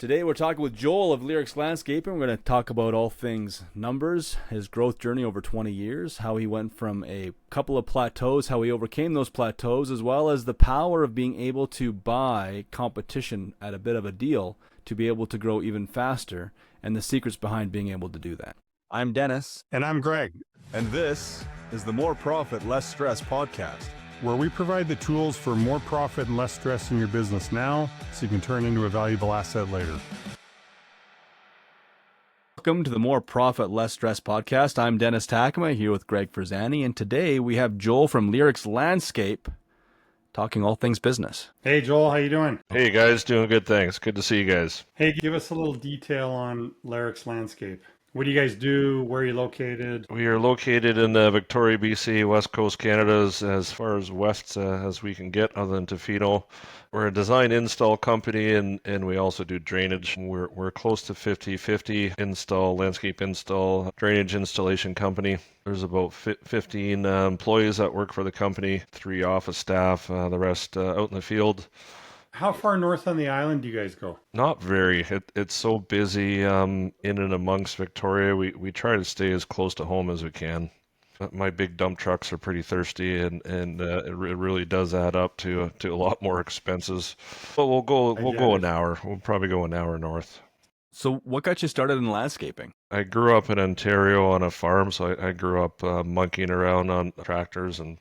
Today we're talking with Joel of Larix Landscaping. We're going to talk about all things numbers, his growth journey over 20 years, how he went from a couple of plateaus, how he overcame those plateaus, as well as the power of being able to buy competition at a bit of a deal to be able to grow even faster, and the secrets behind being able to do that. I'm Dennis. And I'm Greg. And this is the More Profit, Less Stress podcast, where we provide the tools for more profit and less stress in your business now so you can turn into a valuable asset later. Welcome to the More Profit, Less Stress podcast. I'm Dennis Takema here with Greg Frizani, and today we have Joel from Larix Landscape talking all things business. Hey, Joel, how you doing? Hey, guys, doing good, thanks. Good to see you guys. Hey, give us a little detail on Larix Landscape. What do you guys do? Where are you located? We are located in Victoria, BC, West Coast Canada, as far as west as we can get, other than Tofino. We're a design install company, and we also do drainage. We're close to 50-50 install, landscape install, drainage installation company. There's about 15 employees that work for the company, 3 office staff, the rest out in the field. How far north on the island do you guys go? Not very. It's so busy in and amongst Victoria. We try to stay as close to home as we can. My big dump trucks are pretty thirsty, and it really does add up to a lot more expenses. But we'll go an hour. We'll probably go an hour north. So what got you started in landscaping? I grew up in Ontario on a farm, so I grew up monkeying around on tractors and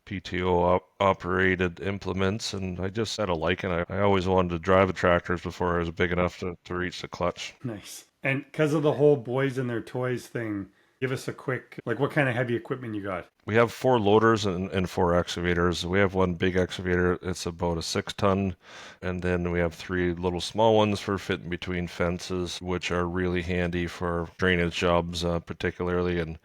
PTO operated implements, and I just had a liking. I always wanted to drive the tractors before I was big enough to reach the clutch. Nice. And because of the whole boys and their toys thing, give us a quick, what kind of heavy equipment you got? We have 4 loaders and 4 excavators. We have one big excavator. It's about a 6-ton. And then we have 3 little small ones for fitting between fences, which are really handy for drainage jobs, particularly. And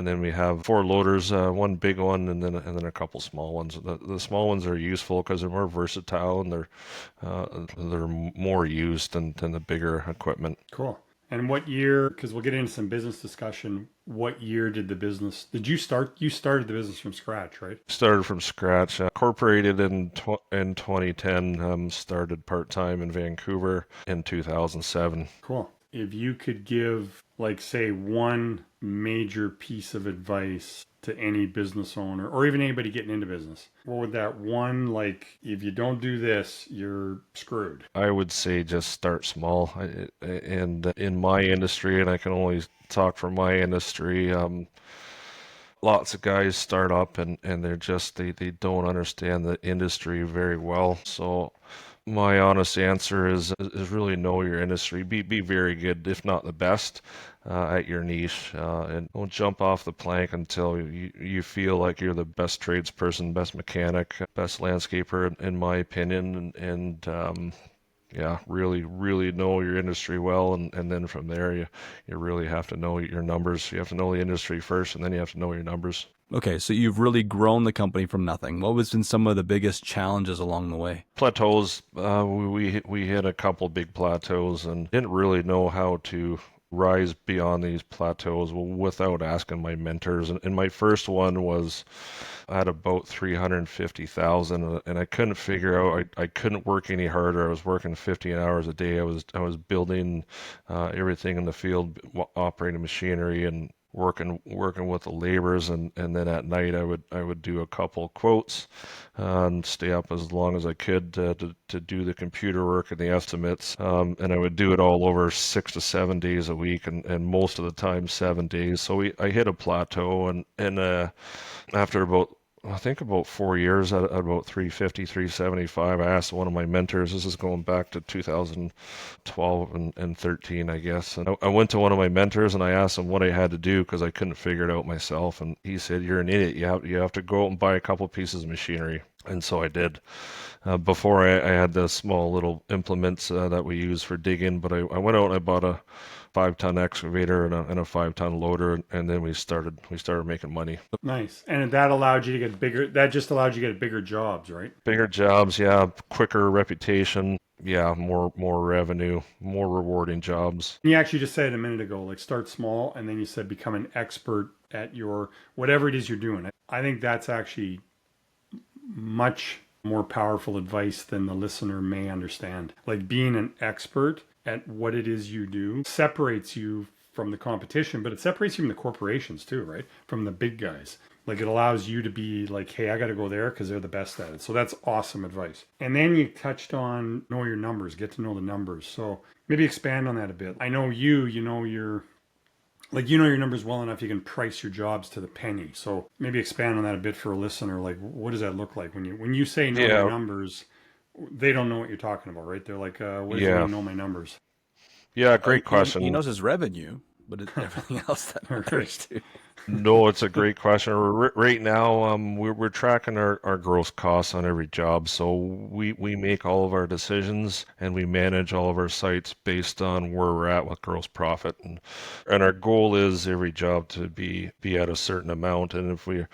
then we have 4 loaders, one big one, and then a couple small ones. The small ones are useful because they're more versatile and they're more used than the bigger equipment. Cool. And what year, because we'll get into some business discussion, what year did you started the business from scratch, right? Started from scratch, incorporated in 2010, started part-time in Vancouver in 2007. Cool. If you could give, say, one major piece of advice to any business owner or even anybody getting into business, what would that one, if you don't do this, you're screwed? I would say just start small. And in my industry, and I can only talk for my industry, lots of guys start up and they don't understand the industry very well. So my honest answer is really know your industry. Be very good, if not the best, at your niche, and don't jump off the plank until you feel like you're the best tradesperson, best mechanic, best landscaper, in my opinion, and really know your industry well, and then from there you really have to know your numbers. You have to know the industry first, and then you have to know your numbers. Okay, so you've really grown the company from nothing. What was been some of the biggest challenges along the way? Plateaus. We hit a couple big plateaus and didn't really know how to rise beyond these plateaus without asking my mentors. And my first one was at about 350,000, and I couldn't figure out. I couldn't work any harder. I was working 15 hours a day. I was building everything in the field, operating machinery, and working with the laborers, and then at night I would do a couple quotes and stay up as long as I could to do the computer work and the estimates, and I would do it all over 6 to 7 days a week, and most of the time 7 days. So I hit a plateau, and after about 4 years at about 350, 375, I asked one of my mentors, this is going back to 2012 and 13, I guess. And I went to one of my mentors and I asked him what I had to do because I couldn't figure it out myself. And he said, you're an idiot. You have to go out and buy a couple pieces of machinery. And so I did. Before I had the small little implements that we use for digging, but I went out and I bought a 5-ton excavator and a 5-ton loader, and then we started making money. Nice. And that allowed you to get bigger. That just allowed you to get bigger jobs, right? Bigger jobs, yeah. Quicker reputation, yeah. More revenue, more rewarding jobs. You actually just said a minute ago, start small, and then you said become an expert at your whatever it is you're doing. I think that's actually much more powerful advice than the listener may understand. Being an expert at what it is you do separates you from the competition, but it separates you from the corporations too, right? From the big guys. Like it allows you to be like, hey, I got to go there because they're the best at it. So that's awesome advice. And then you touched on know your numbers, get to know the numbers. So maybe expand on that a bit. I know you know your like you know your numbers well enough you can price your jobs to the penny. So maybe expand on that a bit for a listener. Like what does that look like when you say know your Yeah, numbers? They don't know what you're talking about, right? They're like, what does it yeah, mean know my numbers? yeah. Well, Great he question. knows his revenue, but everything else that All right. matters too. No, it's a great question. Right now, we're tracking our gross costs on every job. So we make all of our decisions and we manage all of our sites based on where we're at with gross profit. And our goal is every job to be at a certain amount. And if we,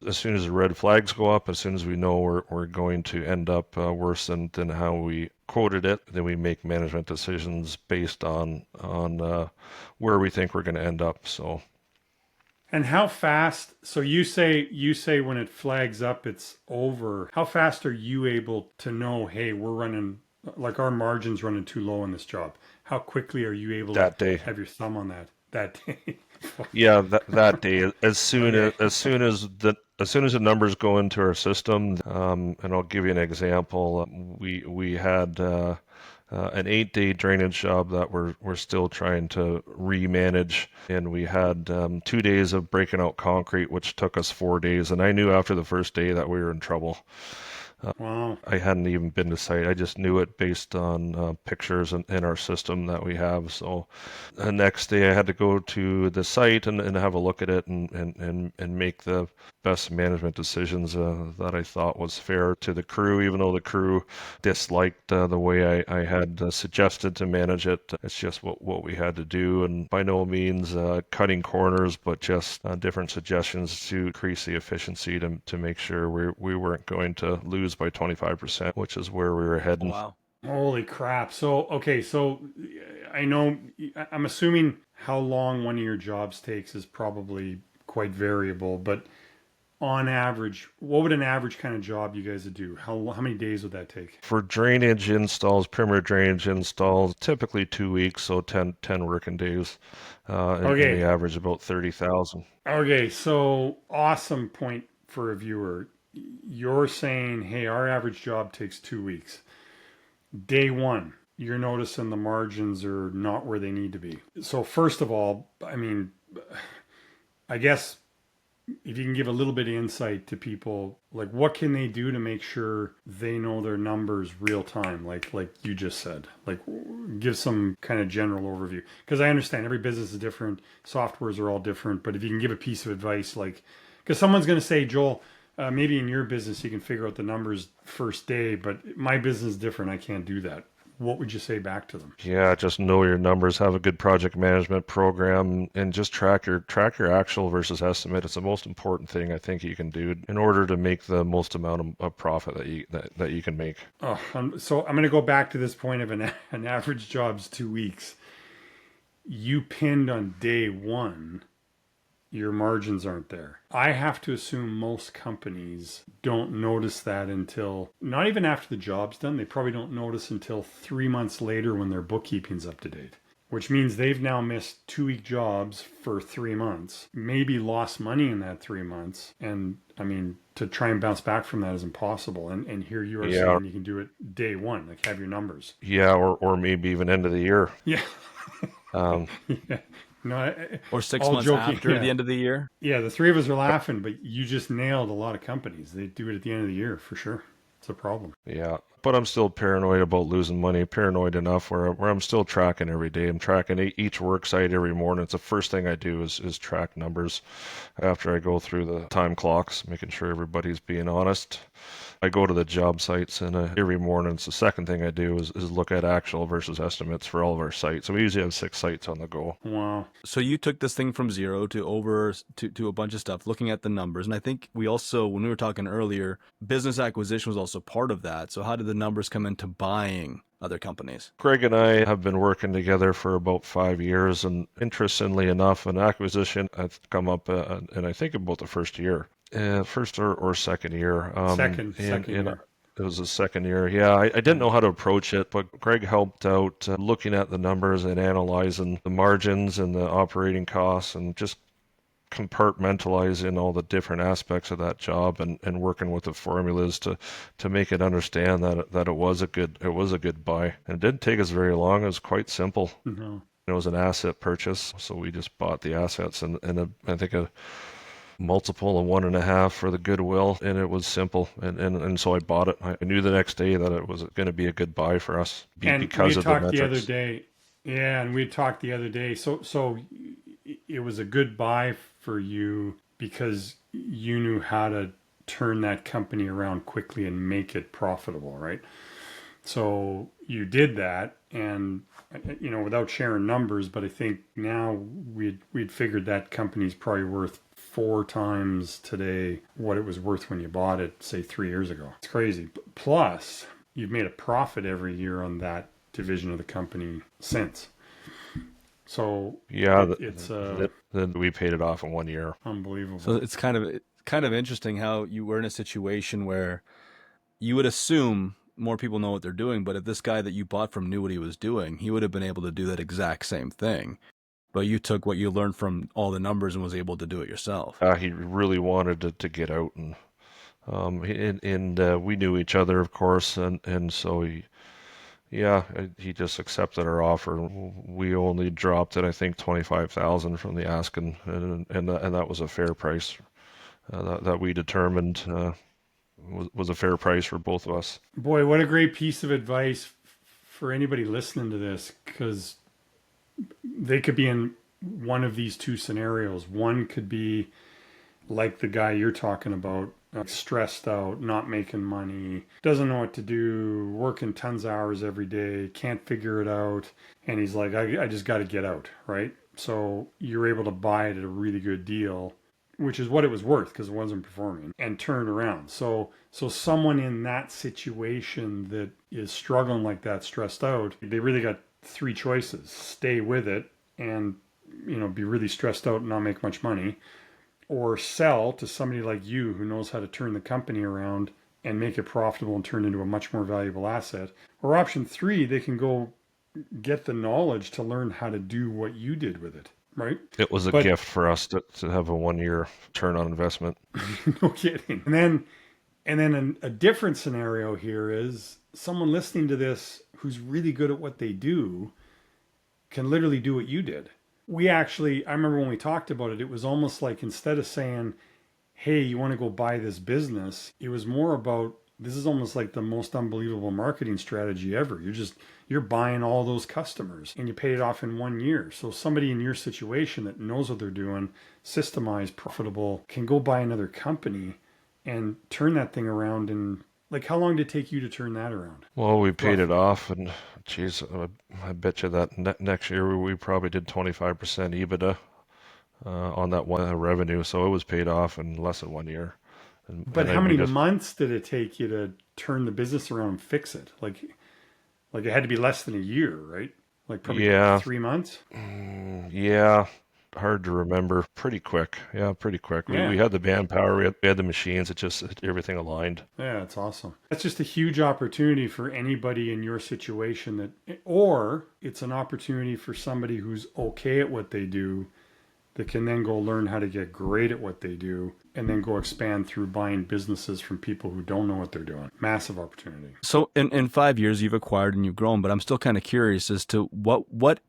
as soon as the red flags go up, as soon as we know we're going to end up worse than how we quoted it, then we make management decisions based on where we think we're going to end up. So. And how fast? So you say when it flags up, it's over. How fast are you able to know? Hey, we're running like our margins running too low in this job. How quickly are you able to That day. have your thumb on that day? Yeah, that day, Okay. as soon as the numbers go into our system, and I'll give you an example. We had an 8-day drainage job that we're still trying to remanage, and we had 2 days of breaking out concrete, which took us 4 days. And I knew after the first day that we were in trouble. Wow. I hadn't even been to site. I just knew it based on pictures in our system that we have. So the next day I had to go to the site and have a look at it and make the best management decisions that I thought was fair to the crew, even though the crew disliked the way I had suggested to manage it. It's just what we had to do. And by no means cutting corners, but just different suggestions to increase the efficiency to make sure we weren't going to lose by 25%, which is where we were Oh, heading. wow. Holy crap. So okay, so I know I'm assuming how long one of your jobs takes is probably quite variable, but on average, what would an average kind of job you guys would do? How many days would that take? For drainage installs, perimeter drainage installs, typically 2 weeks, so 10 working days, and we Okay. average about 30,000. Okay, so awesome point for a viewer. You're saying, hey, our average job takes 2 weeks. Day one, you're noticing the margins are not where they need to be. So, first of all, I mean, I guess if you can give a little bit of insight to people, like what can they do to make sure they know their numbers real time, like you just said, like give some kind of general overview, because I understand every business is different, softwares are all different, but if you can give a piece of advice, like because someone's going to say, Joel, maybe in your business you can figure out the numbers first day, but my business is different, I can't do that. What would you say back to them? Yeah, just know your numbers, have a good project management program, and just track your actual versus estimate. It's the most important thing I think you can do in order to make the most amount of profit that you can make. Oh, so I'm going to go back to this point of an average job's 2 weeks. You pinned on day one, your margins aren't there. I have to assume most companies don't notice that until not even after the job's done. They probably don't notice until 3 months later when their bookkeeping's up to date, which means they've now missed 2 week jobs for 3 months, maybe lost money in that 3 months. And I mean, to try and bounce back from that is impossible. And here you are Yeah, saying you can do it day one, like have your numbers. yeah, or maybe even end of the year. Yeah. Um, Yeah. No, Or six all months joking. after the Yeah. end of the year. Yeah, the three of us are laughing, but you just nailed a lot of companies. They do it at the end of the year for sure. It's a problem. yeah, but I'm still paranoid about losing money. Paranoid enough where I'm still tracking every day. I'm tracking each work site every morning. It's the first thing I do is track numbers after I go through the time clocks, making sure everybody's being honest. I go to the job sites and every morning. It's the second thing I do is look at actual versus estimates for all of our sites. So we usually have 6 sites on the go. Wow. So you took this thing from zero to over to a bunch of stuff, looking at the numbers. And I think we also, when we were talking earlier, business acquisition was also part of that. So how did the numbers come into buying other companies? Craig and I have been working together for about 5 years, and interestingly enough, an acquisition has come up, and I think about the first year, first or second year. Second year. It was the second year. Yeah, I didn't know how to approach it, but Greg helped out looking at the numbers and analyzing the margins and the operating costs and just compartmentalizing all the different aspects of that job and working with the formulas to make it understand that it was a good buy. And it didn't take us very long. It was quite simple. No. It was an asset purchase, so we just bought the assets and I think a multiple of 1.5 for the goodwill, and it was simple. And so I bought it. I knew the next day that it was going to be a good buy for us And because we of the talked the other metrics. day. Yeah, and we talked the other day. So it was a good buy for you because you knew how to turn that company around quickly and make it profitable, right? So you did that, and without sharing numbers, but I think now we'd figured that company's probably worth 4 times today what it was worth when you bought it, say 3 years ago. It's crazy. Plus, you've made a profit every year on that division of the company since. So Yeah, it's then we paid it off in 1 year. unbelievable. So it's kind of interesting how you were in a situation where you would assume more people know what they're doing, but if this guy that you bought from knew what he was doing, he would have been able to do that exact same thing. But you took what you learned from all the numbers and was able to do it yourself. He really wanted to get out, and we knew each other, of course, and so he just accepted our offer. We only dropped it, I think, 25,000 from the asking, and that was a fair price that we determined was a fair price for both of us. Boy, what a great piece of advice for anybody listening to this, because they could be in one of these two scenarios. One could be like the guy you're talking about, stressed out, not making money, doesn't know what to do, working tons of hours every day, can't figure it out. And he's like, I just got to get out, right? So you're able to buy it at a really good deal, which is what it was worth because it wasn't performing, and turn it around. So someone in that situation that is struggling like that, stressed out, they really got 3 choices: stay with it and be really stressed out and not make much money, or sell to somebody like you who knows how to turn the company around and make it profitable and turn into a much more valuable asset. Or option 3, they can go get the knowledge to learn how to do what you did with it, right? It was a But gift for us to have a 1 year turn on investment. no kidding. And then a different scenario here is someone listening to this who's really good at what they do can literally do what you did. I remember when we talked about it, it was almost like instead of saying, hey, you want to go buy this business, it was more about, this is almost like the most unbelievable marketing strategy ever. You're buying all those customers and you pay it off in 1 year. So somebody in your situation that knows what they're doing, systemized, profitable, can go buy another company and turn that thing around. And like, how long did it take you to turn that around? Well, we paid it off, and geez, I bet you that next year we probably did 25% EBITDA on that one revenue, so it was paid off in less than 1 year. But how many months did it take you to turn the business around and fix it? Like it had to be less than a year, right? Like probably 3 months? Yeah, hard to remember. Pretty quick. Yeah, pretty quick. Yeah. We had the manpower, we had the machines, everything aligned. Yeah, it's awesome. That's just a huge opportunity for anybody in your situation or it's an opportunity for somebody who's okay at what they do that can then go learn how to get great at what they do and then go expand through buying businesses from people who don't know what they're doing. Massive opportunity. So in 5 years you've acquired and you've grown, but I'm still kind of curious as to what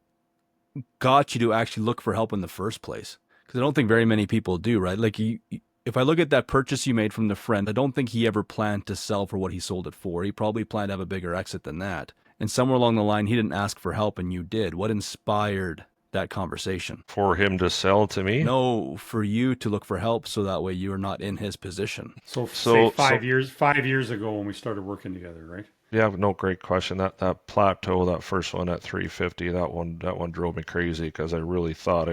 got you to actually look for help in the first place? Because I don't think very many people do, right? Like if I look at that purchase you made from the friend, I don't think he ever planned to sell for what he sold it for. He probably planned to have a bigger exit than that. And somewhere along the line, he didn't ask for help and you did. What inspired that conversation? For him to sell to me? No, for you to look for help so that way you are not in his position. So say 5 years ago when we started working together, right? Yeah, no, great question. That Plateau, that first one at 350, that one drove me crazy because I really thought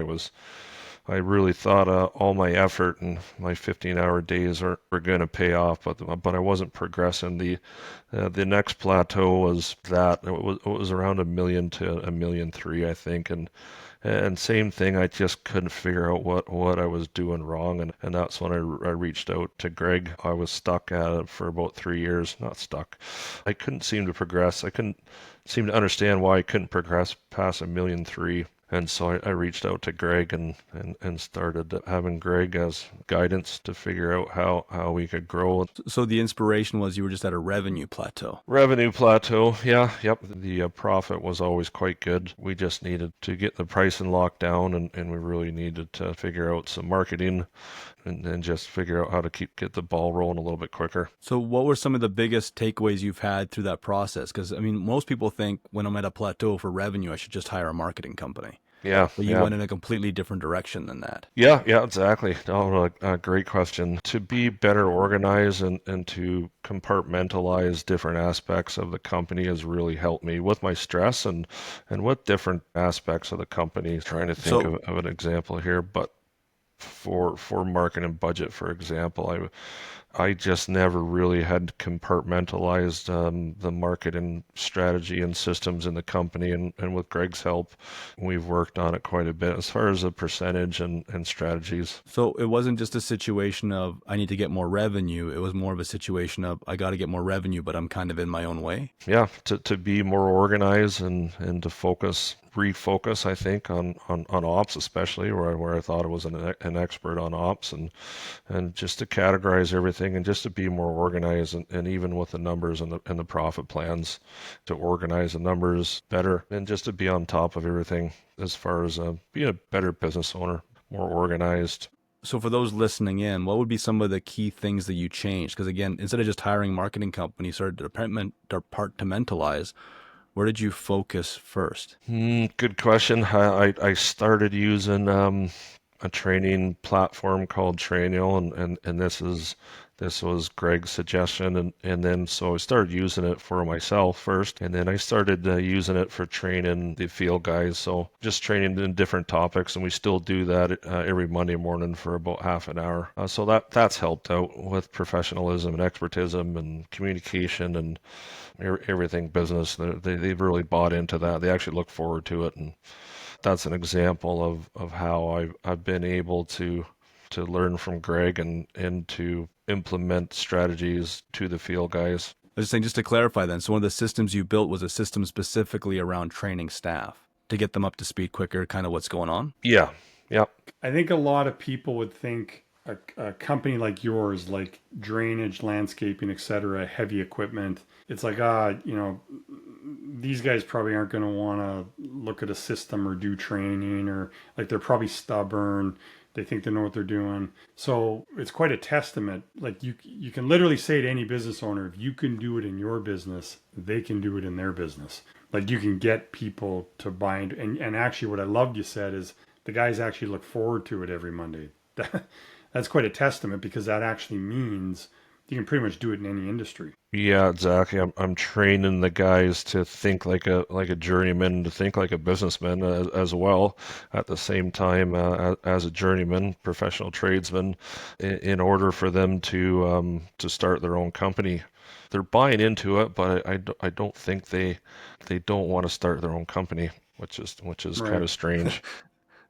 I really thought all my effort and my 15-hour days were going to pay off, but I wasn't progressing. The next plateau was that it was around 1 million to 1.3 million, I think, and same thing, I just couldn't figure out what I was doing wrong, and that's when I reached out to Greg. I was stuck at it for about 3 years, not stuck. I couldn't seem to progress. I couldn't seem to understand why I couldn't progress past 1.3 million. And so I reached out to Greg and started having Greg as guidance to figure out how we could grow. So the inspiration was you were just at a revenue plateau. Revenue plateau, yeah, yep. The profit was always quite good. We just needed to get the pricing locked down, and we really needed to figure out some marketing and just figure out how to get the ball rolling a little bit quicker. So what were some of the biggest takeaways you've had through that process? Because, I mean, most people think when I'm at a plateau for revenue, I should just hire a marketing company. Yeah, But you went in a completely different direction than that. Yeah, exactly. Oh, a great question. To be better organized and to compartmentalize different aspects of the company has really helped me with my stress and with different aspects of the company. Trying to think of an example here, but for marketing and budget, for example, I just never really had compartmentalized the marketing strategy and systems in the company, and with Greg's help, we've worked on it quite a bit as far as the percentage and strategies. So it wasn't just a situation of I need to get more revenue. It was more of a situation of I got to get more revenue, but I'm kind of in my own way. Yeah, to be more organized and to refocus, I think, on ops, especially where I thought I was an expert on ops, and just to categorize everything and just to be more organized, and even with the numbers and the profit plans, to organize the numbers better and just to be on top of everything as far as being a better business owner, more organized. So for those listening in, what would be some of the key things that you changed? Because again, instead of just hiring marketing companies, started to departmentalize. Where did you focus first? Good question. I started using a training platform called Trainio, and this was Greg's suggestion, and then so I started using it for myself first, and then I started using it for training the field guys. So just training in different topics, and we still do that every Monday morning for about half an hour. So that's helped out with professionalism and expertism and communication and everything business. They've really bought into that. They actually look forward to it, and that's an example of how I've been able to learn from Greg and to implement strategies to the field guys. I was just saying, just to clarify then, so one of the systems you built was a system specifically around training staff to get them up to speed quicker, kind of what's going on? Yeah. I think a lot of people would think a company like yours, like drainage, landscaping, etc., heavy equipment, it's like, these guys probably aren't going to want to look at a system or do training, or like they're probably stubborn. They think they know what they're doing. So it's quite a testament. Like you can literally say to any business owner, if you can do it in your business, they can do it in their business. Like you can get people to buy into, and actually what I loved you said is the guys actually look forward to it every Monday. That's quite a testament, because that actually means you can pretty much do it in any industry. Yeah, exactly. I'm training the guys to think like a journeyman, to think like a businessman as well. At the same time, as a journeyman, professional tradesman, in order for them to start their own company. They're buying into it, but I don't think they don't want to start their own company, which is Right. kind of strange.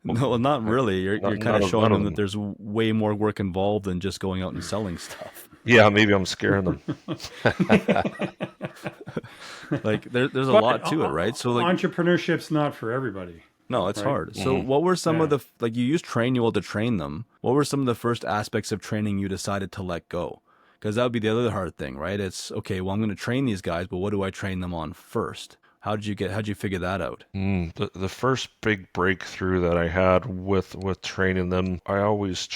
No, not really. You're kind of showing them that them. there's way more work involved than just going out and selling stuff. Yeah, maybe I'm scaring them. Like there's a But lot to it, right? So like, entrepreneurship's not for everybody. no, it's right? hard. So what were some of Yeah. the, like you used Trainual to train them. What were some of the first aspects of training you decided to let go? Because that would be the other hard thing, right? It's okay, well, I'm going to train these guys, but what do I train them on first? How'd you figure that out? The first big breakthrough that I had with training them, I always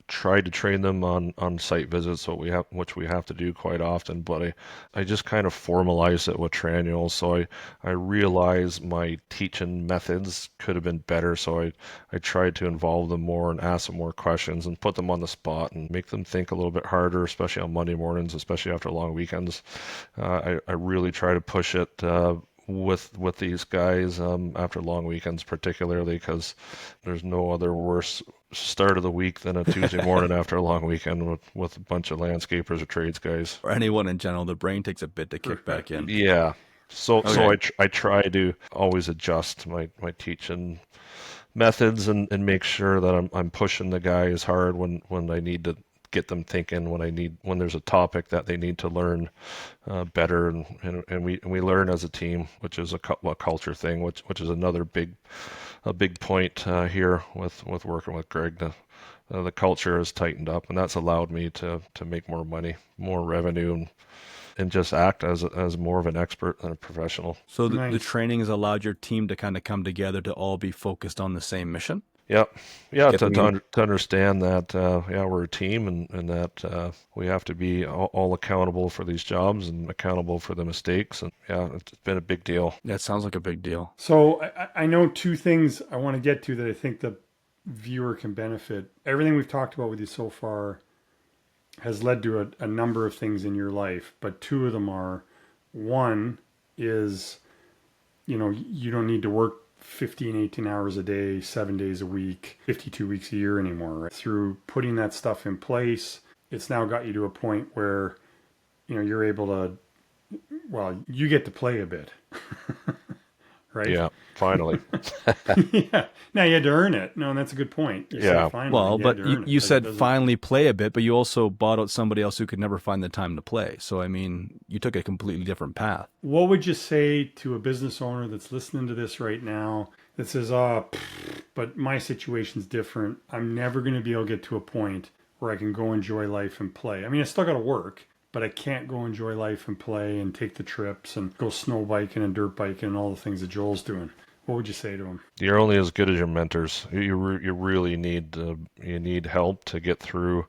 tried to train them on site visits, which we have to do quite often, but I just kind of formalized it with Tranual. So I realized my teaching methods could have been better, so I tried to involve them more and ask them more questions and put them on the spot and make them think a little bit harder, especially on Monday mornings, especially after long weekends. I really try to push it with these guys after long weekends, particularly because there's no other worse start of the week than a Tuesday morning after a long weekend with a bunch of landscapers or trades guys. Or anyone in general, the brain takes a bit to kick back in. Yeah. So Okay. I try to always adjust my teaching methods and make sure that I'm pushing the guys hard when I need to get them thinking, when there's a topic that they need to learn better, and we learn as a team, which is a culture thing, which is another big point here with working with Greg. The culture has tightened up, and that's allowed me to make more money, more revenue, and just act as more of an expert than a professional. So the Nice. training has allowed your team to kind of come together to all be focused on the same mission. Yeah, yeah, Get to understand that, yeah, we're a team, and that we have to be all accountable for these jobs and accountable for the mistakes. And yeah, it's been a big deal. That sounds like a big deal. So I know two things I want to get to that I think the viewer can benefit. Everything we've talked about with you so far has led to a number of things in your life, but two of them are, one is, you don't need to work 15, 18 hours a day, 7 days a week, 52 weeks a year anymore. Right? Through putting that stuff in place, it's now got you to a point where, you're able to, well, you get to play a bit, right? Yeah, finally. Yeah. Now you had to earn it. No, and that's a good point. You Yeah. said finally, Well, you had but to earn it. you Like, it said doesn't- finally play a bit, but you also bought out somebody else who could never find the time to play. So, I mean, you took a completely different path. What would you say to a business owner that's listening to this right now that says, but my situation's different. I'm never going to be able to get to a point where I can go enjoy life and play. I mean, I still got to work, but I can't go enjoy life and play and take the trips and go snow biking and dirt biking and all the things that Joel's doing. What would you say to him? You're only as good as your mentors. You really you need help to get through.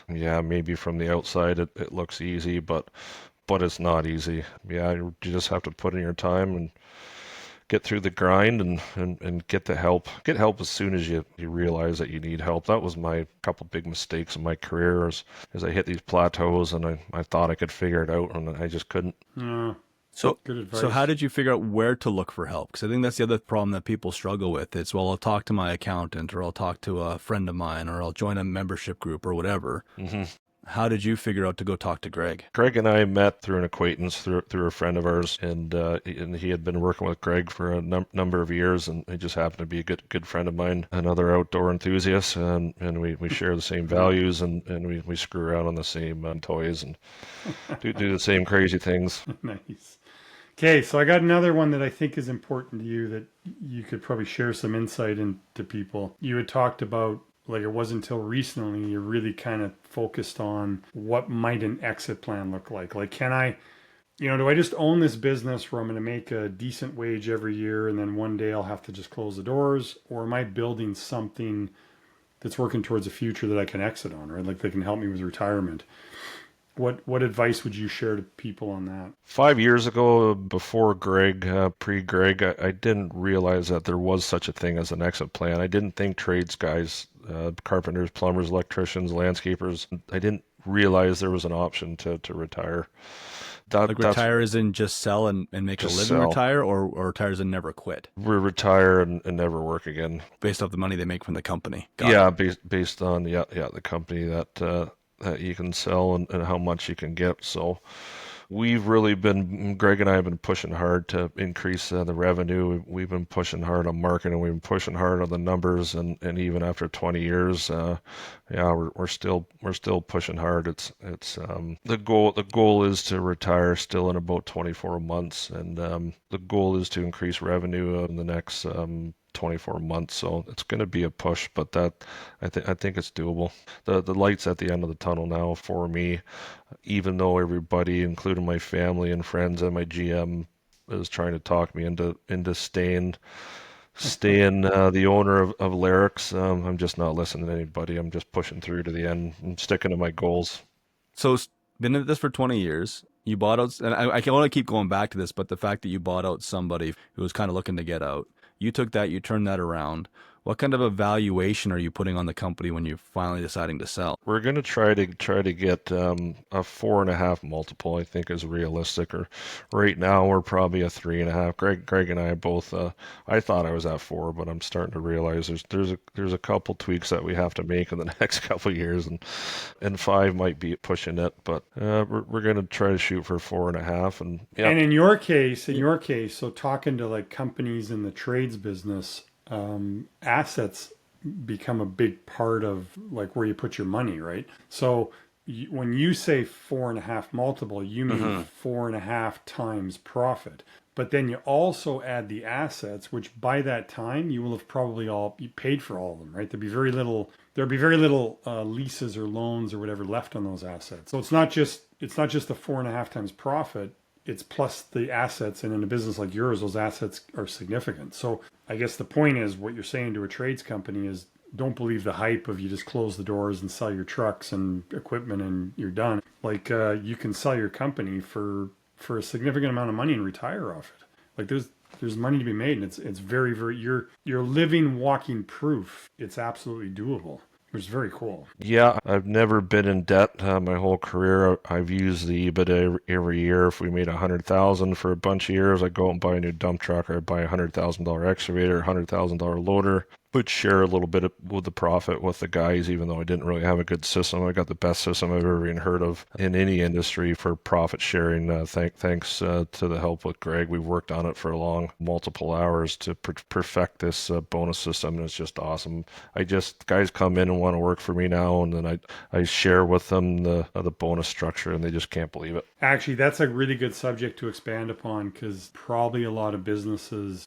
Yeah, maybe from the outside it looks easy, but it's not easy. Yeah, you just have to put in your time and get through the grind and get the help. Get help as soon as you realize that you need help. That was my couple big mistakes in my career as I hit these plateaus, and I thought I could figure it out, and I just couldn't. So, Good advice. so how did you figure out where to look for help? Because I think that's the other problem that people struggle with. It's, well, I'll talk to my accountant, or I'll talk to a friend of mine, or I'll join a membership group or whatever. Mm-hmm. How did you figure out to go talk to Greg? Greg and I met through an acquaintance, through a friend of ours, and he had been working with Greg for a number of years, and he just happened to be a good friend of mine, another outdoor enthusiast, and we share the same values, and we screw around on the same toys and do the same crazy things. Nice. Okay, so I got another one that I think is important to you that you could probably share some insight into people. You had talked about, like, it wasn't until recently you really kind of focused on what might an exit plan look like. Like, can I, do I just own this business where I'm going to make a decent wage every year and then one day I'll have to just close the doors? Or am I building something that's working towards a future that I can exit on, right? Like, that can help me with retirement. What advice would you share to people on that? 5 years ago, before Greg, pre-Greg, I didn't realize that there was such a thing as an exit plan. I didn't think trades guys, carpenters, plumbers, electricians, landscapers, I didn't realize there was an option to retire. Like retire as in just sell and make a living, retire, or retire as in never quit? Retire and never work again. Based off the money they make from the company. Based on the company that you can sell and how much you can get. So Greg and I have been pushing hard to increase the revenue. We've been pushing hard on marketing. We've been pushing hard on the numbers, and even after 20 years, we're still pushing hard. It's the goal is to retire still in about 24 months, and the goal is to increase revenue in the next 24 months. So it's going to be a push, but that I think it's doable. The light's at the end of the tunnel now for me, even though everybody, including my family and friends and my GM, is trying to talk me into staying the owner of Larix. I'm just not listening to anybody. I'm just pushing through to the end and sticking to my goals. So been at this for 20 years. You bought out, and I can only keep going back to this, but the fact that you bought out somebody who was kind of looking to get out, you took that, you turned that around. What kind of a valuation are you putting on the company when you're finally deciding to sell? We're going to try to get a 4.5 multiple. I think is realistic. Or right now we're probably a 3.5. Greg and I both. I thought I was at 4, but I'm starting to realize there's a couple tweaks that we have to make in the next couple of years, and 5 might be pushing it. But we're going to try to shoot for 4.5. And yeah, And in your case, so talking to like companies in the trades business, assets become a big part of like where you put your money, right? So when you say 4.5 multiple, you mean 4.5 times profit. But then you also add the assets, which by that time you will have probably all you paid for all of them, right? There'd be very little leases or loans or whatever left on those assets. So it's not just the 4.5 times profit. It's plus the assets, and in a business like yours, those assets are significant. So I guess the point is what you're saying to a trades company is don't believe the hype of you just close the doors and sell your trucks and equipment and you're done. Like you can sell your company for a significant amount of money and retire off it. Like there's money to be made, and it's very, very you're living, walking proof. It's absolutely doable. Which is very cool. Yeah, I've never been in debt my whole career. I've used the EBITDA every year. If we made 100,000 for a bunch of years, I'd go out and buy a new dump truck, or I'd buy $100,000 excavator, $100,000 loader. Would share a little bit with the profit with the guys, even though I didn't really have a good system. I got the best system I've ever even heard of in any industry for profit sharing. Thanks to the help with Greg, we've worked on it for multiple hours to perfect this bonus system, and it's just awesome. Guys come in and want to work for me now, and then I share with them the bonus structure, and they just can't believe it. Actually, that's a really good subject to expand upon, because probably a lot of businesses.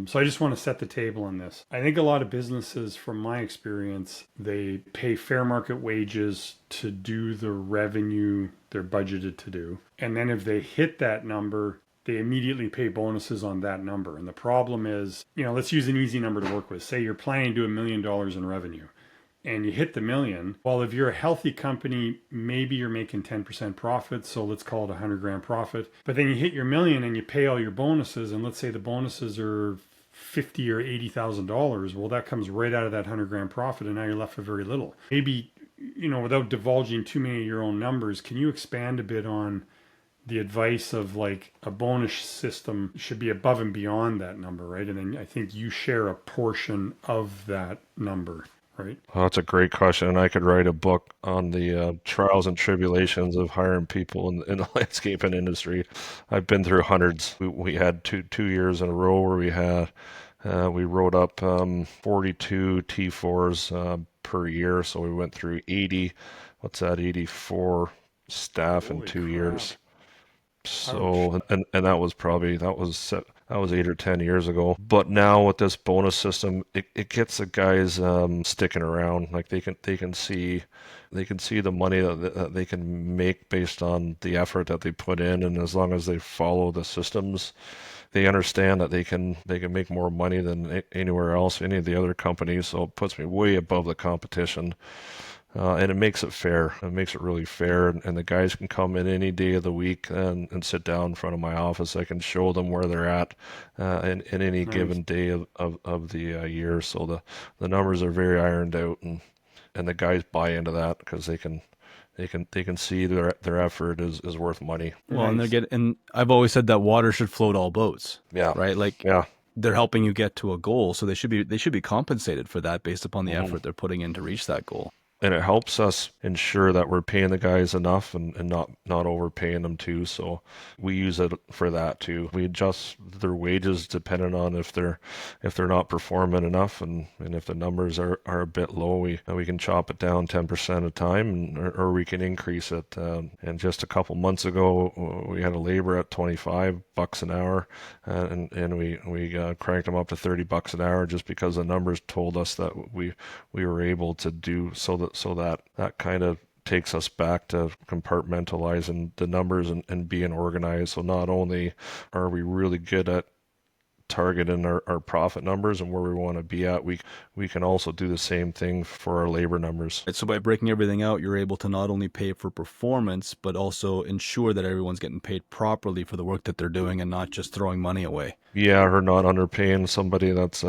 So I just want to set the table on this. I think a lot of businesses, from my experience, they pay fair market wages to do the revenue they're budgeted to do. And then if they hit that number, they immediately pay bonuses on that number. And the problem is, let's use an easy number to work with. Say you're planning to do $1 million in revenue, and you hit the million. Well, if you're a healthy company, maybe you're making 10% profit. So let's call it $100,000 profit. But then you hit your million and you pay all your bonuses. And let's say the bonuses are $50,000 or $80,000. Well, that comes right out of that $100,000 profit. And now you're left with very little. Maybe, without divulging too many of your own numbers, can you expand a bit on the advice of like a bonus system should be above and beyond that number, right? And then I think you share a portion of that number. Right. Well, that's a great question, and I could write a book on the trials and tribulations of hiring people in the landscaping industry. I've been through hundreds. We had two years in a row where we wrote up 42 T4s per year, so we went through 80. What's that? 84 staff in 2 years. So, and that was 8 or 10 years ago. But now with this bonus system, it gets the guys sticking around. Like they can see the money that they can make based on the effort that they put in, and as long as they follow the systems, they understand that they can make more money than anywhere else, any of the other companies. So it puts me way above the competition. And it makes it fair. It makes it really fair. And the guys can come in any day of the week and sit down in front of my office. I can show them where they're at in any given day of the year. So the numbers are very ironed out, and the guys buy into that because they can see their effort is worth money. Well, and I've always said that water should float all boats. Yeah. Right. Like, yeah. They're helping you get to a goal, so they should be compensated for that based upon the effort they're putting in to reach that goal. And it helps us ensure that we're paying the guys enough and not overpaying them too. So we use it for that too. We adjust their wages depending on if they're not performing enough, and if the numbers are a bit low, we can chop it down 10% at a time, or we can increase it. And just a couple months ago, we had a labor at $25 an hour, and we cranked them up to $30 an hour just because the numbers told us that we were able to do so that kind of takes us back to compartmentalizing the numbers and being organized. So not only are we really good at targeting our profit numbers and where we want to be at, we can also do the same thing for our labor numbers. So by breaking everything out, you're able to not only pay for performance, but also ensure that everyone's getting paid properly for the work that they're doing and not just throwing money away. Yeah, or not underpaying somebody that's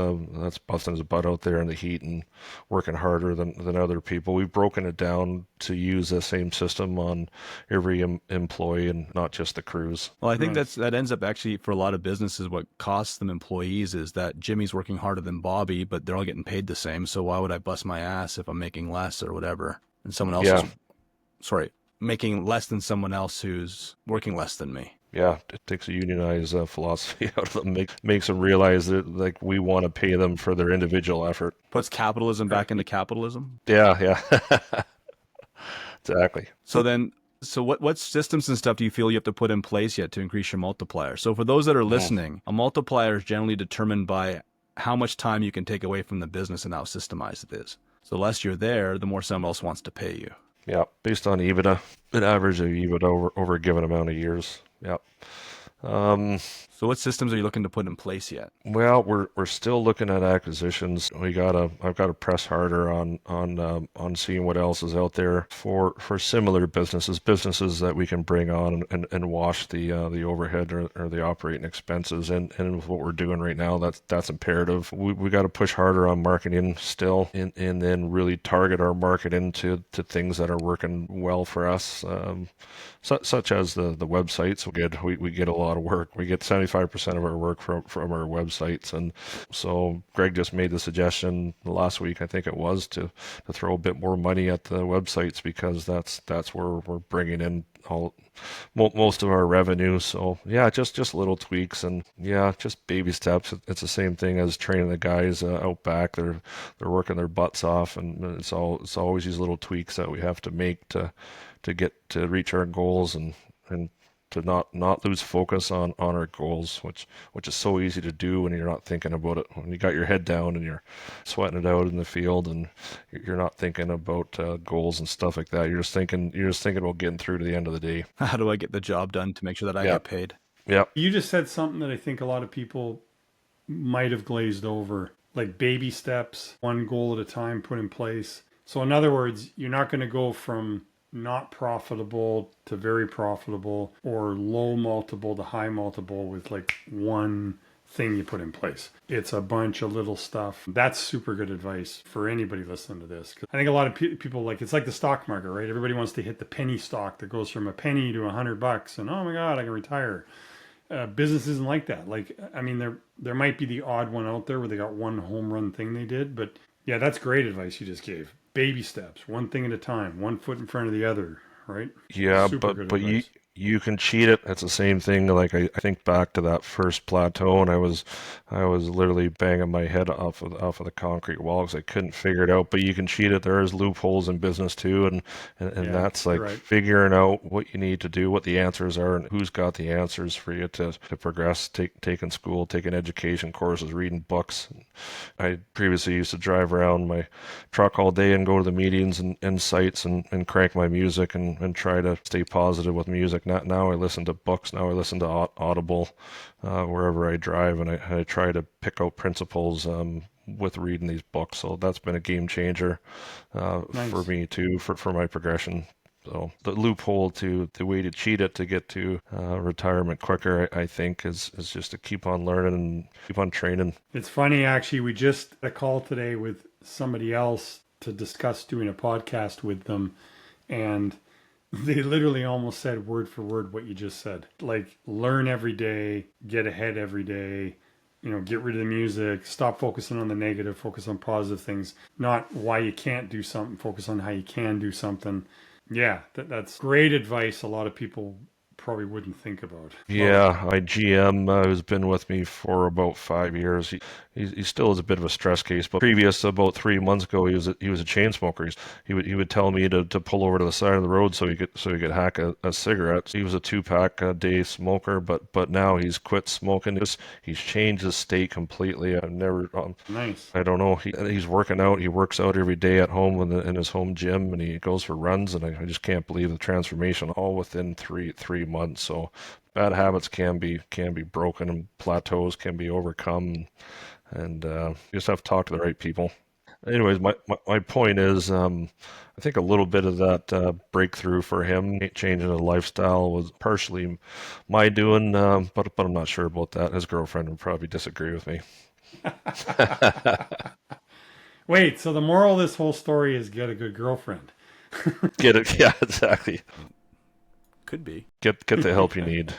busting his butt out there in the heat and working harder than other people. We've broken it down to use the same system on every employee and not just the crews. Well, I think that ends up actually for a lot of businesses what costs them employees is that Jimmy's working harder than Bobby, but they're all getting paid the same. So why would I bust my ass if I'm making less or whatever? And someone else making less than someone else who's working less than me. Yeah, it takes a unionized philosophy out of them, makes them realize that like we want to pay them for their individual effort. Puts capitalism back into capitalism. Yeah. Exactly. So what systems and stuff do you feel you have to put in place yet to increase your multiplier? So for those that are listening, a multiplier is generally determined by how much time you can take away from the business and how systemized it is. So the less you're there, the more someone else wants to pay you. Yeah, based on EBITDA, an average of EBITDA over a given amount of years. Yeah. So what systems are you looking to put in place yet? Well, we're still looking at acquisitions. I've got to press harder on seeing what else is out there for similar businesses that we can bring on and wash the overhead or the operating expenses. And with what we're doing right now, that's imperative. We got to push harder on marketing still, and then really target our marketing to things that are working well for us. Such as the websites. We get a lot of work. We get 75% of our work from our websites, and so Greg just made the suggestion last week, I think it was, to throw a bit more money at the websites because that's where we're bringing in most of our revenue. So yeah, just little tweaks and yeah, just baby steps. It's the same thing as training the guys out back. They're working their butts off, and it's always these little tweaks that we have to make to get to reach our goals and to not lose focus on our goals, which is so easy to do when you're not thinking about it. When you got your head down and you're sweating it out in the field and you're not thinking about goals and stuff like that. You're just thinking about getting through to the end of the day. How do I get the job done to make sure that I get paid? Yeah. You just said something that I think a lot of people might have glazed over, like baby steps, one goal at a time put in place. So in other words, you're not going to go from not profitable to very profitable or low multiple to high multiple with like one thing you put in place. It's a bunch of little stuff. That's super good advice for anybody listening to this. I think a lot of people it's like the stock market, right? Everybody wants to hit the penny stock that goes from a penny to $100 and oh my God, I can retire. Business isn't like that. Like, I mean, there might be the odd one out there where they got one home run thing they did, but yeah, that's great advice you just gave. Baby steps, one thing at a time, one foot in front of the other, right? Yeah, Super but you can cheat it. It's the same thing. Like I think back to that first plateau, and I was literally banging my head off of the concrete wall because I couldn't figure it out. But you can cheat it. There is loopholes in business too, and yeah, that's like figuring out what you need to do, what the answers are, and who's got the answers for you to progress. Taking school, taking education courses, reading books. I previously used to drive around my truck all day and go to the meetings and sites and crank my music and try to stay positive with music. Now I listen to books. Now I listen to Audible wherever I drive, and I try to pick out principles with reading these books. So that's been a game changer for me too, for my progression. So the loophole the way to cheat it to get to retirement quicker, I think, is just to keep on learning and keep on training. It's funny, actually. We just had a call today with somebody else to discuss doing a podcast with them, and they literally almost said word for word what you just said. Like, learn every day, get ahead every day, get rid of the music, stop focusing on the negative, focus on positive things, not why you can't do something, focus on how you can do something. Yeah, that's great advice a lot of people probably wouldn't think about. Yeah, my GM who's been with me for about 5 years. He still is a bit of a stress case, but previous about 3 months ago, he was a chain smoker. He would tell me to pull over to the side of the road so he could hack a cigarette. He was a 2-pack a day smoker, but now he's quit smoking. He's changed his state completely. I've never nice. I don't know. He's working out. He works out every day at home in his home gym, and he goes for runs. And I just can't believe the transformation all within three months. months. So bad habits can be broken, and plateaus can be overcome, and you just have to talk to the right people. Anyways, my point is, I think a little bit of that breakthrough for him, changing his lifestyle, was partially my doing, but I'm not sure about that. His girlfriend would probably disagree with me. Wait, so the moral of this whole story is get a good girlfriend. Get it? Yeah, exactly. Could be. Get the help you need.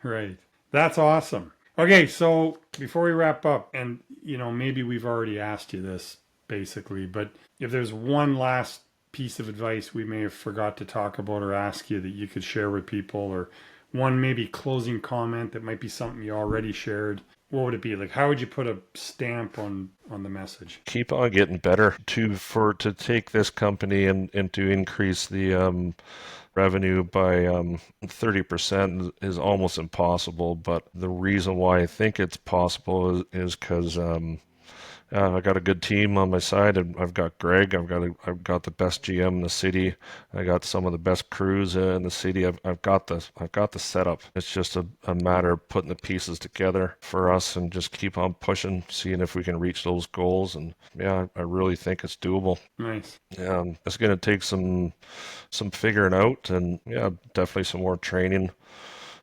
Right. That's awesome. Okay, so before we wrap up, and maybe we've already asked you this basically, but if there's one last piece of advice we may have forgot to talk about or ask you that you could share with people, or one maybe closing comment that might be something you already shared, what would it be? Like, how would you put a stamp on the message? Keep on getting better. To take this company and to increase the revenue by 30% is almost impossible. But the reason why I think it's possible is because I got a good team on my side, and I've got Greg. I've got the best GM in the city. I got some of the best crews in the city. I've got the setup. It's just a matter of putting the pieces together for us and just keep on pushing, seeing if we can reach those goals. And yeah, I really think it's doable. Nice. Yeah, it's going to take some figuring out, and yeah, definitely some more training.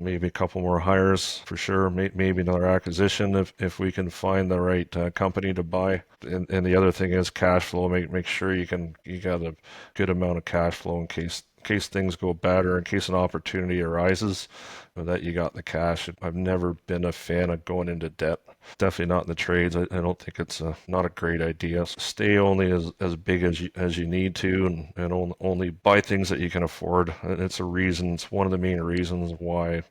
Maybe a couple more hires for sure. Maybe another acquisition if we can find the right company to buy. And the other thing is cash flow. Make sure you got a good amount of cash flow in case things go bad, or in case an opportunity arises, that you got the cash. I've never been a fan of going into debt. Definitely not in the trades. I don't think it's not a great idea. Stay only as big as you need to, and only buy things that you can afford. And it's one of the main reasons why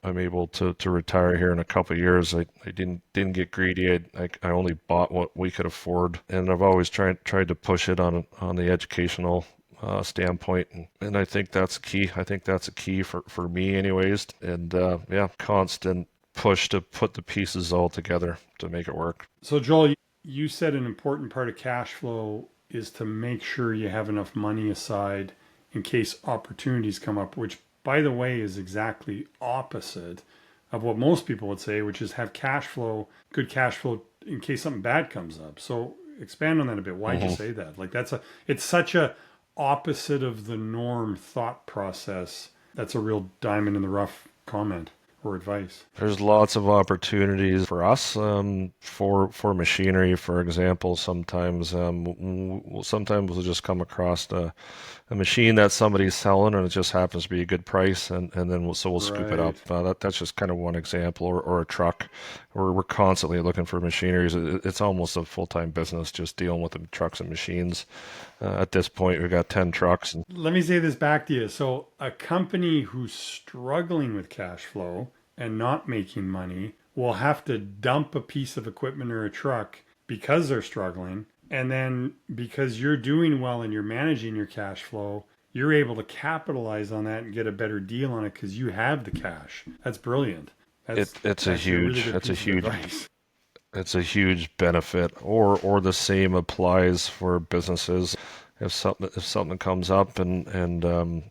I'm able to retire here in a couple of years. I didn't get greedy. I only bought what we could afford, and I've always tried to push it on the educational standpoint, and I think that's key. I think that's a key for me, anyways. And yeah, constant push to put the pieces all together to make it work. So Joel, you said an important part of cash flow is to make sure you have enough money aside in case opportunities come up, which, by the way, is exactly opposite of what most people would say, which is have good cash flow in case something bad comes up. So expand on that a bit. Why'd you say that? Like it's such a opposite of the norm thought process. That's a real diamond in the rough comment or advice. There's lots of opportunities for us, for machinery, for example. Sometimes we'll just come across a machine that somebody's selling, and it just happens to be a good price, and then we'll scoop it up. That's just kind of one example, or a truck. We're constantly looking for machineries. It's almost a full-time business just dealing with the trucks and machines. At this point, we've got 10 trucks. Let me say this back to you. So a company who's struggling with cash flow and not making money will have to dump a piece of equipment or a truck because they're struggling. And then because you're doing well and you're managing your cash flow, you're able to capitalize on that and get a better deal on it because you have the cash. That's brilliant. It's a huge benefit. Or the same applies for businesses. If something comes up and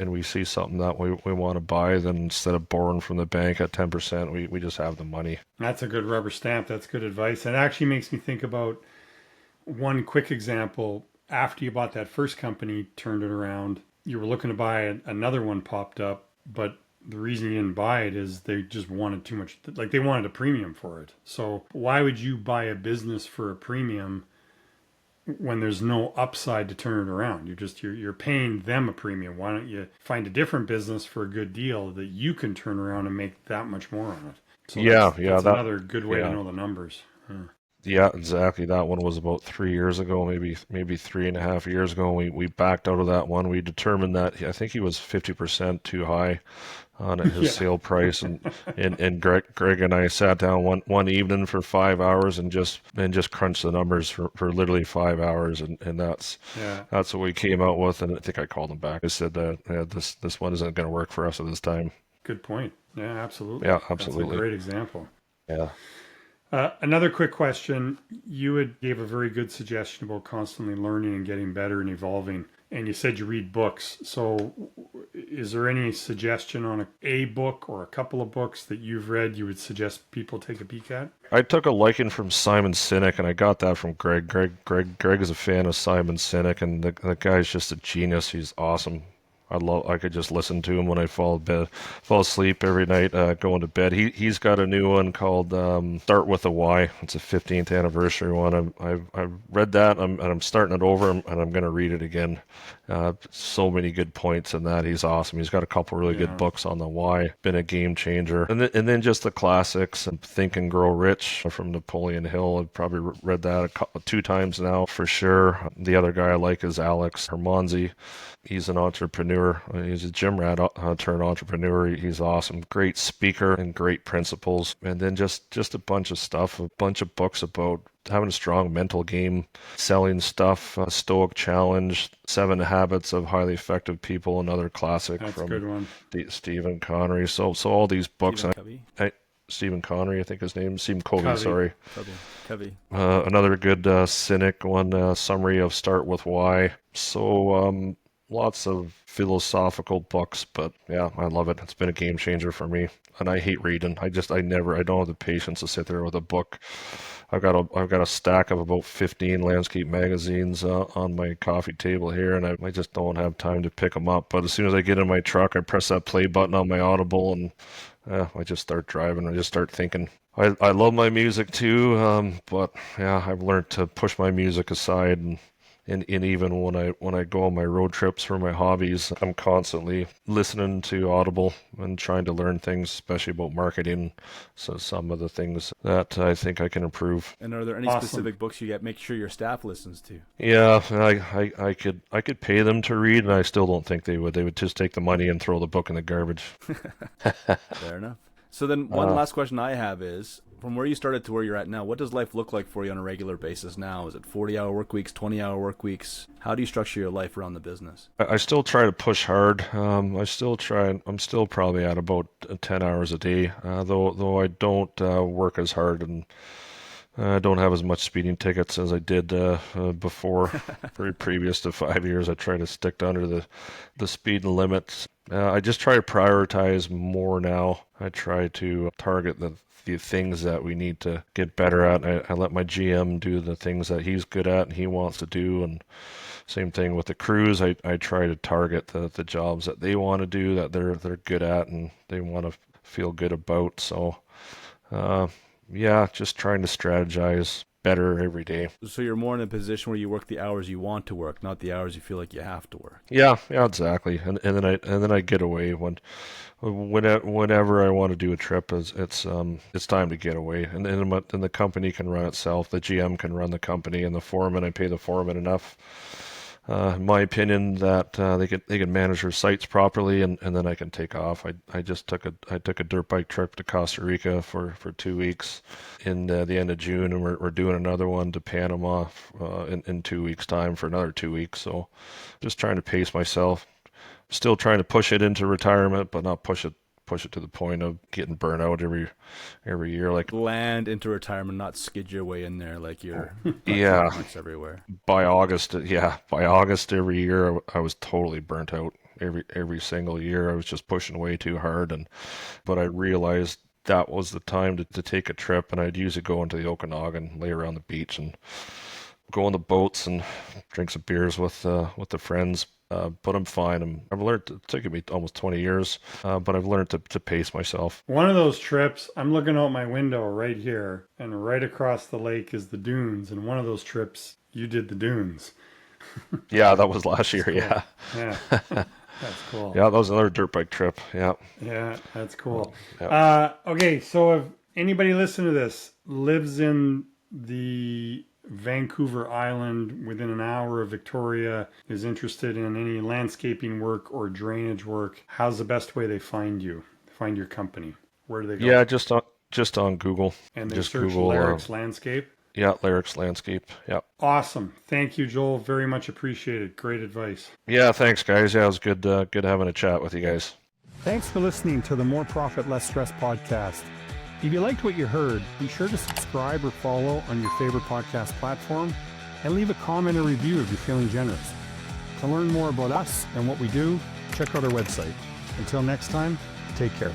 we see something that we want to buy, then instead of borrowing from the bank at 10%, we just have the money. That's a good rubber stamp. That's good advice. And it actually makes me think about one quick example. After you bought that first company, turned it around, you were looking to buy another one popped up, but the reason you didn't buy it is they just wanted too much, like they wanted a premium for it. So why would you buy a business for a premium when there's no upside to turn it around? You're paying them a premium. Why don't you find a different business for a good deal that you can turn around and make that much more on it? So that's another good way to know the numbers. Yeah, exactly. That one was about 3 years ago, maybe 3.5 years ago. We backed out of that one. We determined that I think he was 50% too high on his sale price, and Greg and I sat down one evening for 5 hours and just crunched the numbers for literally 5 hours, and that's what we came out with. And I think I called him back. I said that this one isn't going to work for us at this time. Good point. Yeah, absolutely. Yeah, absolutely. That's a great example. Yeah. Another quick question. You gave a very good suggestion about constantly learning and getting better and evolving. And you said you read books. So is there any suggestion on a book or a couple of books that you've read you would suggest people take a peek at? I took a liking from Simon Sinek, and I got that from Greg. Greg is a fan of Simon Sinek, and the guy's just a genius. He's awesome. I could just listen to him when I fall asleep every night going to bed. He's got a new one called Start with a Why. It's a 15th anniversary one. I've read that and I'm starting it over and I'm going to read it again. So many good points in that. He's awesome. He's got a couple really good books on the why. Been a game changer. And then just the classics and Think and Grow Rich from Napoleon Hill. I've probably read that two times now for sure. The other guy I like is Alex Hermanzi. He's an entrepreneur. He's a gym rat turned entrepreneur. He's awesome. Great speaker and great principles. And then just a bunch of stuff, a bunch of books about having a strong mental game, selling stuff, Stoic Challenge, 7 Habits of Highly Effective People, another classic. That's from a good one. Stephen Connery. So all these books. Stephen Connery, I think his name. Stephen Covey, sorry. Covey. Another good Cynic one, Summary of Start with Why. So lots of philosophical books, but yeah, I love it. It's been a game changer for me. And I hate reading. I don't have the patience to sit there with a book. I've got a stack of about 15 landscape magazines on my coffee table here, and I just don't have time to pick them up. But as soon as I get in my truck, I press that play button on my Audible, and I just start driving. I just start thinking. I love my music too, but yeah, I've learned to push my music aside, and even when I go on my road trips for my hobbies, I'm constantly listening to Audible and trying to learn things, especially about marketing. So some of the things that I think I can improve. And are there any specific books you make sure your staff listens to? Yeah, I could pay them to read, and I still don't think they would. They would just take the money and throw the book in the garbage. Fair enough. So then one last question I have is, from where you started to where you're at now, what does life look like for you on a regular basis now? Is it 40-hour work weeks, 20-hour work weeks? How do you structure your life around the business? I still try to push hard. I'm still probably at about 10 hours a day, though I don't work as hard, and I don't have as much speeding tickets as I did before. Previous to 5 years, I try to stick to under the speed limits. I just try to prioritize more now. I try to target the things that we need to get better at. I let my GM do the things that he's good at and he wants to do, and same thing with the crews. I try to target the jobs that they want to do, that they're good at and they want to feel good about. So just trying to strategize better every day. So you're more in a position where you work the hours you want to work, not the hours you feel like you have to work. Yeah, exactly. And then I get away whenever I want to do a trip. It's time to get away, and the company can run itself. The GM can run the company, and the foreman, I pay the foreman enough, in my opinion, that they can manage their sites properly, and then I can take off. I took a dirt bike trip to Costa Rica for 2 weeks in the end of June, and we're doing another one to Panama in 2 weeks' time for another 2 weeks. So just trying to pace myself. Still trying to push it into retirement, but not push it to the point of getting burnt out every year. Like land into retirement, not skid your way in there like you're everywhere. By August every year I was totally burnt out. Every single year I was just pushing way too hard, but I realized that was the time to take a trip, and I'd usually go into the Okanagan, lay around the beach and go on the boats and drink some beers with the friends. But I'm fine. I've learned. It took me almost 20 years, but I've learned to pace myself. One of those trips, I'm looking out my window right here, and right across the lake is the dunes. And one of those trips, you did the dunes. Yeah, that was last year. Cool. Yeah. That's cool. Yeah, that was another dirt bike trip. Yeah. Yeah, that's cool. Yeah. Okay, so if anybody listening to this lives in the Vancouver Island within an hour of Victoria, is interested in any landscaping work or drainage work, how's the best way they find you, find your company? Where do they go? Yeah, just on Google. And they just search Google Larix Landscape? Yeah, Larix Landscape. Yeah. Awesome. Thank you, Joel. Very much appreciated. Great advice. Yeah, thanks, guys. Yeah, it was good having a chat with you guys. Thanks for listening to the More Profit, Less Stress podcast. If you liked what you heard, be sure to subscribe or follow on your favorite podcast platform and leave a comment or review if you're feeling generous. To learn more about us and what we do, check out our website. Until next time, take care.